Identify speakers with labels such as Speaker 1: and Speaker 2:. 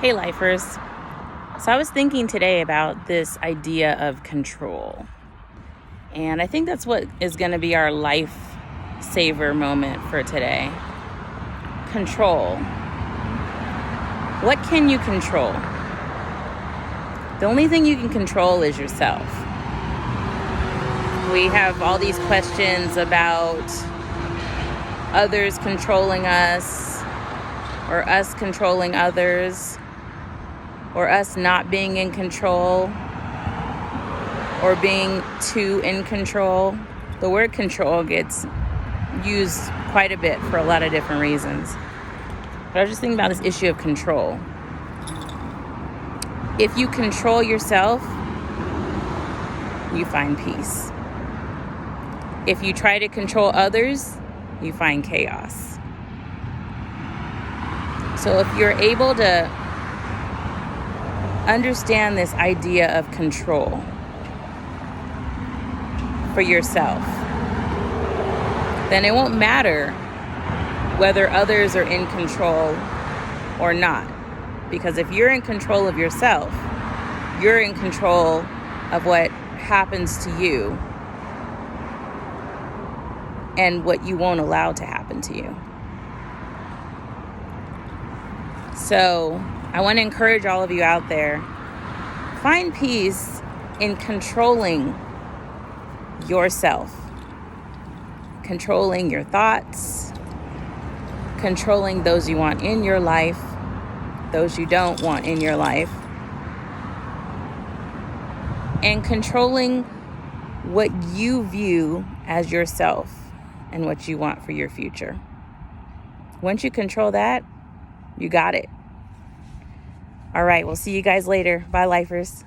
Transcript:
Speaker 1: Hey, lifers. So I was thinking today about this idea of control. And I think that's what is going to be our Lifesaver moment for today. Control. What can you control? The only thing you can control is yourself. We have all these questions about others controlling us, or us controlling others, or us not being in control, or being too in control. The word control gets used quite a bit for a lot of different reasons. But I was just thinking about this issue of control. If you control yourself, you find peace. If you try to control others, you find chaos. So if you're able to understand this idea of control for yourself, then it won't matter whether others are in control or not. Because if you're in control of yourself, you're in control of what happens to you and what you won't allow to happen to you. So I want to encourage all of you out there, find peace in controlling yourself, controlling your thoughts, controlling those you want in your life, those you don't want in your life, and controlling what you view as yourself and what you want for your future. Once you control that, you got it. All right, we'll see you guys later. Bye, lifers.